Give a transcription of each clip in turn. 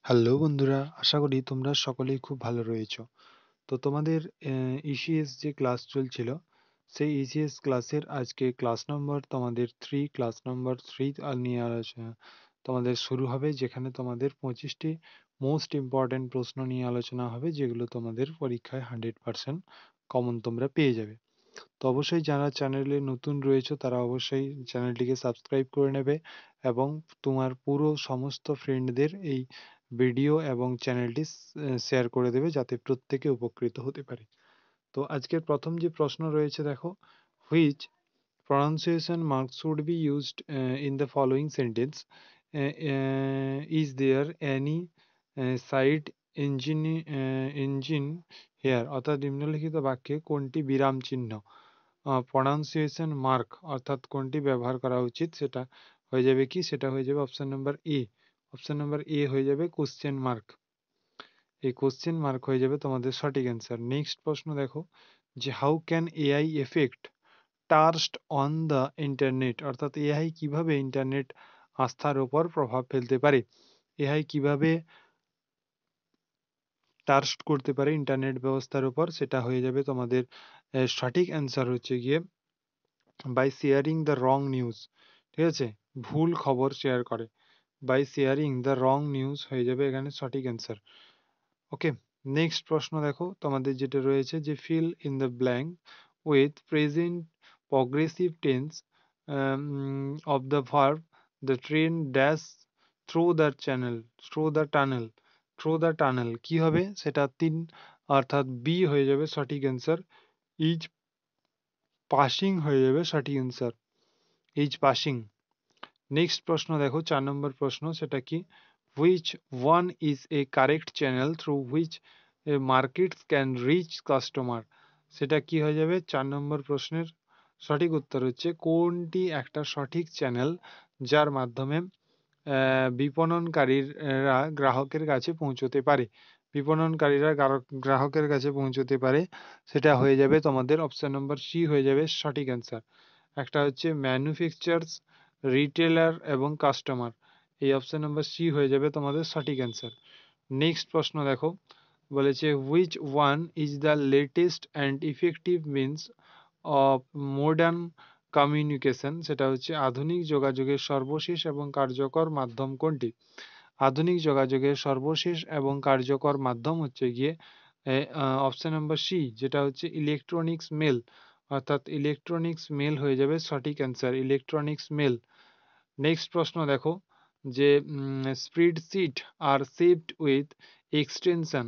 Hello বন্ধুরা, আশা করি তোমরা সকলেই খুব ভালো রয়েছো। তো তোমাদের ইসিএস যে ক্লাস চলছিল, সেই ইসিএস ক্লাসের আজকে ক্লাস নম্বর তোমাদের 3, ক্লাস নম্বর 3 নিয়ে আলোচনা তোমাদের শুরু হবে, যেখানে তোমাদের 25টি মোস্ট ইম্পর্ট্যান্ট প্রশ্ন নিয়ে আলোচনা হবে, যেগুলো তোমাদের পরীক্ষায় 100% কমন তোমরা পেয়ে যাবে। তো অবশ্যই যারা চ্যানেলে নতুন রয়েছে তারা অবশ্যই চ্যানেলটিকে সাবস্ক্রাইব করে নেবে এবং তোমার পুরো সমস্ত ফ্রেন্ডদের এই ভিডিও এবং চ্যানেলটি শেয়ার করে দেবে, যাতে প্রত্যেকে উপকৃত হতে পারে। তো আজকের প্রথম যে প্রশ্ন রয়েছে দেখো, which pronunciation marks should be used in the following sentence? Is there any side engine here? অর্থাৎ নিম্নলিখিত বাক্যে কোনটি বিরাম চিহ্ন, প্রনাউন্সিয়েশন মার্ক অর্থাৎ কোনটি ব্যবহার করা উচিত, সেটা হয়ে যাবে কি? সেটা হয়ে যাবে option number A. Option number A হয়ে যাবে কোশ্চেন মার্ক। এই কোশ্চেন মার্ক হয়ে যাবে তোমাদের সঠিক অ্যান্সার। নেক্সট প্রশ্ন দেখো, যে how can AI effect trust on the internet? অর্থাৎ এআই কিভাবে ইন্টারনেট আস্থার উপর প্রভাব ফেলতে পারে, এআই কিভাবে ট্রাস্ট করতে পারে ইন্টারনেট ব্যবস্থার উপর, সেটা হয়ে যাবে তোমাদের সঠিক অ্যান্সার হচ্ছে গিয়ে by sharing the wrong news. ঠিক আছে, ভুল খবর শেয়ার করে, by sharing the wrong news হয়ে যাবে এখানে সঠিক অ্যান্সার। ওকে, নেক্সট প্রশ্ন দেখো তোমাদের যেটা রয়েছে, যে fill in the blank with present progressive tense of the verb the train dash through the channel, through the tunnel, through the tunnel কি হবে? সেটা 3, অর্থাৎ বি হয়ে যাবে সঠিক অ্যান্সার। ইজ পাসিং হয়ে যাবে সঠিক অ্যান্সার, ইজ পাসিং। নেক্সট প্রশ্ন দেখো 4 নম্বর প্রশ্ন, সেটা কি? Which one is a correct channel through which markets can reach customer? সেটা কি হয়ে যাবে? 4 নম্বর প্রশ্নের সঠিক উত্তর হচ্ছে কোনটি একটা সঠিক চ্যানেল যার মাধ্যমে বিপণনকারীরা গ্রাহকের কাছে পৌঁছতে পারে, বিপণনকারীরা গ্রাহকের কাছে পৌঁছতে পারে। সেটা হয়ে যাবে তোমাদের অপশন নম্বর সি হয়ে যাবে সঠিক অ্যান্সার। একটা হচ্ছে ম্যানুফ্যাকচারার্স, রিটেলার এবং কাস্টমার। এই অপশন নাম্বার সি হয়ে যাবে তোমাদের সঠিক অ্যান্সার। নেক্সট প্রশ্ন দেখো, বলেছে which one is the latest and effective means of modern communication? সেটা হচ্ছে আধুনিক যোগাযোগের সর্বশেষ এবং কার্যকর মাধ্যম কোনটি? আধুনিক যোগাযোগের সর্বশেষ এবং কার্যকর মাধ্যম হচ্ছে গিয়ে অপশন নাম্বার সি, যেটা হচ্ছে ইলেকট্রনিক্স মেল, অর্থাৎ ইলেকট্রনিক্স মেল হয়ে যাবে সঠিক অ্যান্সার, ইলেকট্রনিক্স মেল। নেক্সট প্রশ্ন দেখো, যে spreadsheet are saved with extension,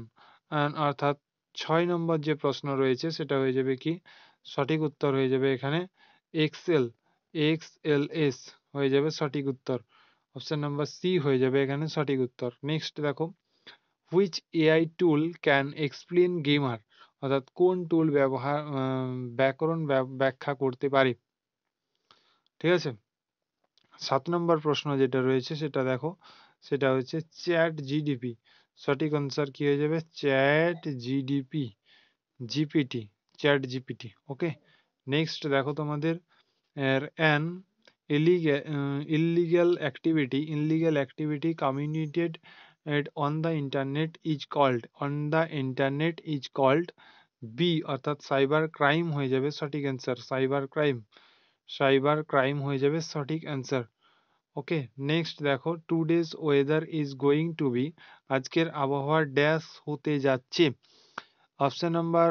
অর্থাৎ 6 নম্বর যে প্রশ্ন রয়েছে সেটা হয়ে যাবে কি? সঠিক উত্তর হয়ে যাবে এখানে এক্সেল, এক্সএলএস হয়ে যাবে সঠিক উত্তর। অপশন নাম্বার সি হয়ে যাবে এখানে সঠিক উত্তর। নেক্সট দেখো, which AI tool can explain grammar? অর্থাৎ কোন টুল ব্যাকরণ ব্যাখ্যা করতে পারে? ঠিক আছে, 7 নম্বর প্রশ্ন যেটা রয়েছে সেটা দেখো, সেটা হচ্ছে চ্যাট জিডিপি। সঠিক আনসার কি হয়ে যাবে? Chat GDP, GPT, chat GPT. Okay, next দেখো তোমাদের an illegal activity communicated on the internet is called B, অর্থাৎ সাইবার ক্রাইম হয়ে যাবে সঠিক answer, cyber crime, cyber crime হয়ে যাবে সঠিক অ্যান্সার। ওকে, নেক্সট দেখো, today's weather is going to be, আজকের আবহাওয়া ড্যাশ হতে যাচ্ছে। অপশন নাম্বার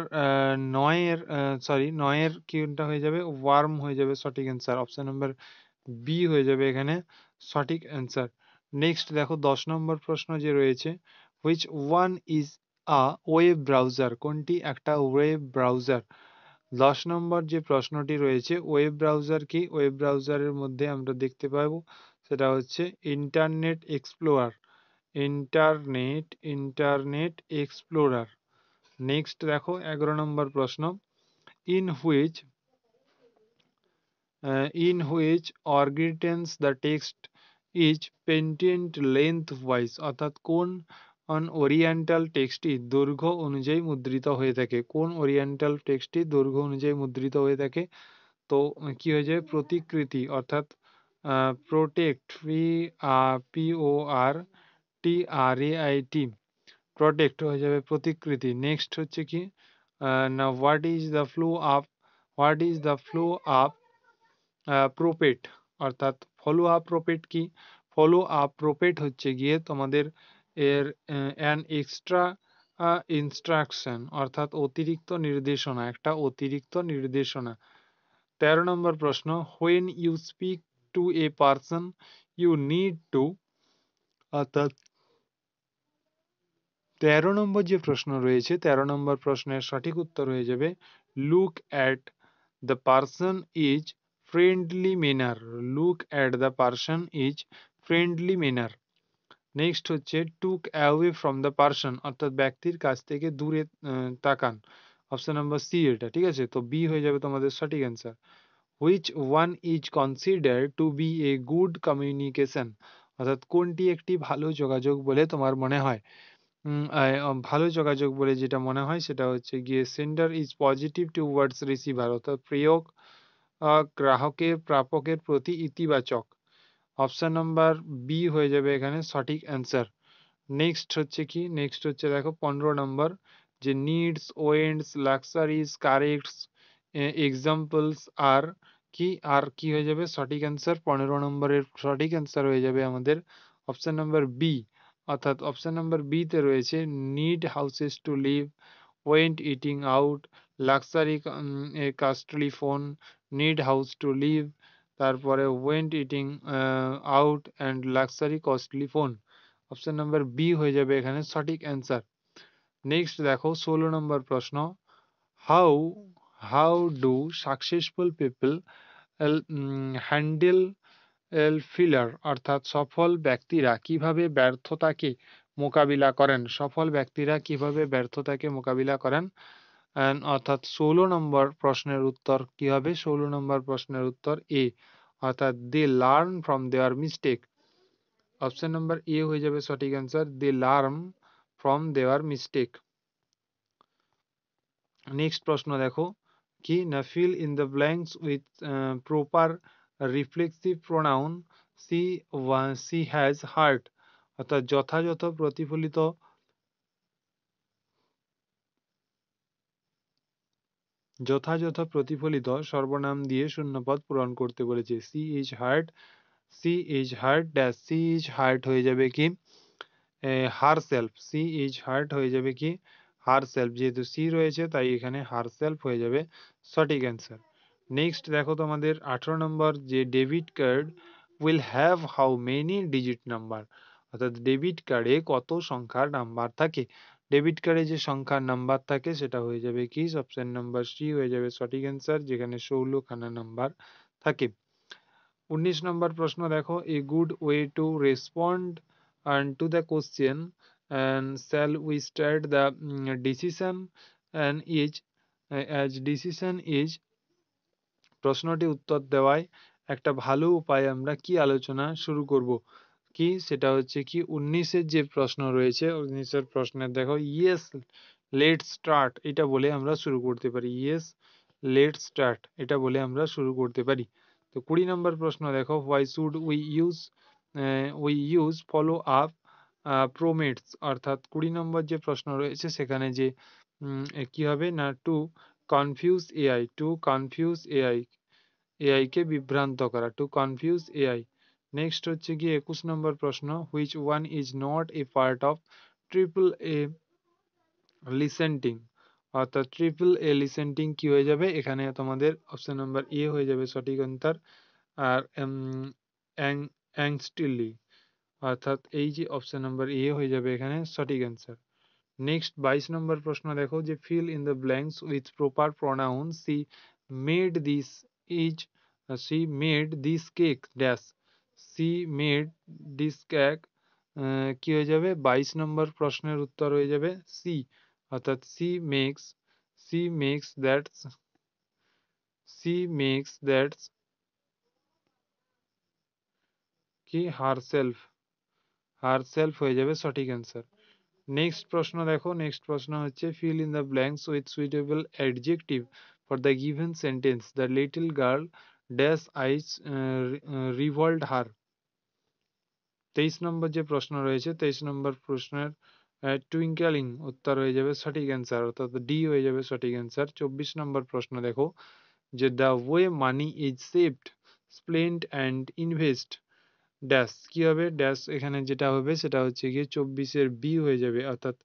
9 এর কোনটা হয়ে যাবে? ওয়ার্ম হয়ে যাবে সঠিক অ্যান্সার, অপশন নাম্বার বি হয়ে যাবে এখানে সঠিক অ্যান্সার। নেক্সট দেখো 10 নম্বর প্রশ্ন যে রয়েছে, which one is a web browser? কোনটি একটা ওয়েব ব্রাউজার? 10 নম্বর যে প্রশ্নটি রয়েছে, ওয়েব ব্রাউজার কি? ওয়েব ব্রাউজারের মধ্যে আমরা দেখতে পাবো সেটা হচ্ছে internet explorer, internet explorer. Next দেখো 11 নম্বর প্রশ্ন, ইন হুইচ অর্গিটেন্স the text is printed lengthwise? অর্থাৎ কোন ওরিয়েন্টাল টেক্সটটি দৈর্ঘ্য অনুযায়ী মুদ্রিত হয়ে থাকে? কোন ওরিয়েন্টাল টেক্সটটি দৈর্ঘ্য অনুযায়ী মুদ্রিত হয়ে থাকে? তো কি হয়ে যাবে? প্রতিকৃতি, অর্থাৎ প্রোটেক্ট, POR TRAIT, প্রোটেক্ট হয়ে যাবে প্রতিকৃতি। নেক্সট হচ্ছে কি না what is the follow up prompt, অর্থাৎ ফলো আপ প্রোপেট কি? ফলো আপ প্রোপেট হচ্ছে গিয়ে তোমাদের এর অ্যান এক্সট্রা ইনস্ট্রাকশন, অর্থাৎ অতিরিক্ত নির্দেশনা, একটা অতিরিক্ত নির্দেশনা। 13 নম্বর প্রশ্ন, when you speak to a person you need to, অর্থাৎ 13 নম্বর যে প্রশ্ন রয়েছে, 13 নম্বর প্রশ্নের সঠিক উত্তর হয়ে যাবে look at the person is friendly manner. Look at the person is friendly manner. Next হচ্ছে took away from the person, অর্থাৎ ব্যক্তির কাছ থেকে দূরে তাকান। অপশন নাম্বার সি এটা, ঠিক আছে? তো বি হয়ে যাবে তোমাদের সঠিক answer. Which one is consider to be a good communication, অর্থাৎ কোনটি একটি ভালো যোগাযোগ বলে তোমার মনে হয়? ভালো যোগাযোগ বলে যেটা মনে হয় সেটা হচ্ছে গিয়ে sender is positive towards receiver, অর্থাৎ প্রেরক গ্রাহকের প্রাপকের প্রতি ইতিবাচক। অপশন নাম্বার বি হয়ে যাবে এখানে সঠিক অ্যান্সার। নেক্সট হচ্ছে কি, নেক্সট হচ্ছে দেখো 15 নম্বর, যে নিডস ওয়েন্টস লাক্সারিজ কারেক্টস এক্সাম্পলস আর কি, আর কি হয়ে যাবে সঠিক অ্যান্সার? 15 নম্বরের সঠিক অ্যান্সার হয়ে যাবে আমাদের অপশন নাম্বার বি, অর্থাৎ অপশন নাম্বার বি তে রয়েছে need houses to live, want eating out, luxury a costly phone, need house to live, তারপরে want eating out and luxury costly phone. Option number B হয়ে যাবে এখানে সঠিক answer. Next দেখো 16 number প্রশ্ন, how how do successful people handle failure, অর্থাৎ সফল ব্যক্তিরা কিভাবে ব্যর্থতাকে মোকাবিলা করেন? সফল ব্যক্তিরা কিভাবে ব্যর্থতাকে মোকাবিলা করেন? অর্থাৎ 16 নম্বর প্রশ্নের উত্তর কি হবে? 16 নম্বর প্রশ্নের উত্তর এ, অর্থাৎ they learn from their mistake. Option number A হয়ে যাবে সঠিক answer, they learn from their mistake. Next প্রশ্ন দেখো কি না, fill in the blanks with proper reflexive pronoun she she has hurt, অর্থাৎ যথাযথ প্রতিফলিত সর্বনাম দিয়ে শূন্যপদ পূরণ করতে বলেছে। She is hurt, she is hurt dash, she is hurt হয়ে যাবে কি herself, she is hurt হয়ে যাবে কি হার সেলফ, যেহেতু সি রয়েছে তাই এখানে হার সেলফ হয়ে যাবে সঠিক অ্যান্সার। নেক্সট দেখো তোমাদের 18 নম্বর, যে debit card will have how many digit number, অর্থাৎ ডেবিট কার্ডে কত সংখ্যার নাম্বার থাকে? ডেবিট কার্ডে যে সংখ্যার নাম্বার থাকে সেটা হয়ে যাবে কি অপশন নাম্বার সি হয়ে যাবে সঠিক অ্যান্সার, যেখানে 16 খানা নাম্বার থাকে। 19 নম্বর প্রশ্ন দেখো, a good way to respond and to the question and shall we start the decision and is as decision is, প্রশ্নটি উত্তর দেওয়ায় একটা ভালো উপায় আমরা কি আলোচনা শুরু করব? কি সেটা হচ্ছে কি 19-এর যে প্রশ্ন রয়েছে, 19-এর প্রশ্নের দেখো ইয়েস লেটস স্টার্ট এটা বলে আমরা শুরু করতে পারি। ইয়েস লেটস স্টার্ট এটা বলে আমরা শুরু করতে পারি। তো 20 নম্বর প্রশ্ন দেখো, why should we use follow up prompts, অর্থাৎ 20 নম্বর যে প্রশ্ন রয়েছে সেখানে যে কি হবে না to confuse AI, to confuse AI, AI কে বিভ্রান্ত করা, টু কনফিউজ এআই। নেক্সট হচ্ছে গিয়ে 21 নম্বর প্রশ্ন, which one is not a part of triple A listening, অর্থাৎ ট্রিপল এ লিসেন্টিং কি হয়ে যাবে এখানে তোমাদের অপশন নাম্বার এ হয়ে যাবে সঠিক অ্যান্সার। আর অ্যাংস্টিলি, অর্থাৎ এই যে অপশন নাম্বার এ হয়ে যাবে এখানে সঠিক অ্যান্সার। নেক্সট 22 নম্বর প্রশ্ন দেখো, যে fill in the blanks with proper pronoun she made this is, she made this cake dash, she made this cake কি হয়ে যাবে 22 নম্বর প্রশ্নের উত্তর হয়ে যাবে সি, অর্থাৎ সি মেক্স দ্যাট কি হারসেলফ হয়ে যাবে সঠিক অ্যান্সার। নেক্সট প্রশ্ন দেখো, নেক্সট প্রশ্ন হচ্ছে fill in the blanks with suitable adjective for the given sentence, the little girl dash eyes revolt her. 23 number যে প্রশ্ন রয়েছে 23 নম্বর প্রশ্নের টুইঙ্কেলিং উত্তর হয়ে যাবে সঠিক অ্যান্সার, অর্থাৎ ডি হয়ে যাবে সঠিক অ্যান্সার। 24 নম্বর প্রশ্ন দেখো যে the way money is saved, spent and invest dash, কি হবে ড্যাশ, এখানে যেটা হবে সেটা হচ্ছে গিয়ে 24-এর বি হয়ে যাবে, অর্থাৎ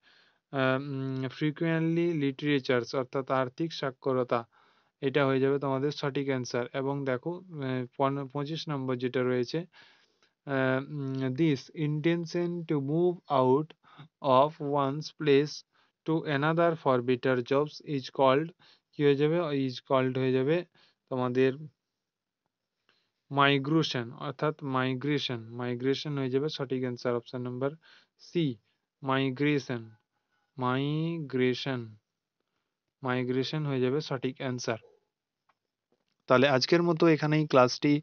ফ্রিকুয়েন্টলি লিটারেচার্স অর্থাৎ আর্থিক সাক্ষরতা, এটা হয়ে যাবে তোমাদের সঠিক অ্যান্সার। এবং দেখো 25 নম্বর যেটা রয়েছে this intention to move out of one's place to another for better jobs is called, কি হয়ে যাবে is called হয়ে যাবে তোমাদের মাইগ্রেশন, অর্থাৎ মাইগ্রেশন হয়ে যাবে সঠিক answer, option number C migration, migration migration হয়ে যাবে সঠিক অ্যান্সার। তাহলে আজকের মতো এখানেই ক্লাসটি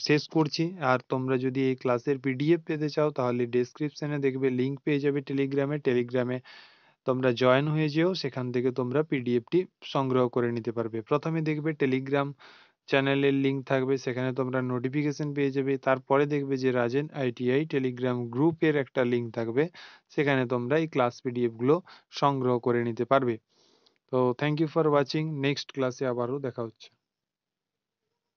শেষ করছি। আর তোমরা যদি এই ক্লাসের পিডিএফ পেতে চাও তাহলে ডেসক্রিপশনে দেখবে লিংক পেয়ে যাবে টেলিগ্রামে তোমরা জয়েন হয়ে যেও, সেখান থেকে তোমরা পিডিএফটি সংগ্রহ করে নিতে পারবে। প্রথমে দেখবে টেলিগ্রাম চ্যানেলের লিংক থাকবে, সেখানে তোমরা নোটিফিকেশন পেয়ে যাবে। তারপরে দেখবে যে রাজেন আইটিআই টেলিগ্রাম গ্রুপের একটা লিংক থাকবে, সেখানে তোমরা এই ক্লাস পিডিএফগুলো সংগ্রহ করে নিতে পারবে। তো thank you for watching, next ক্লাসে আবারও দেখা হচ্ছে।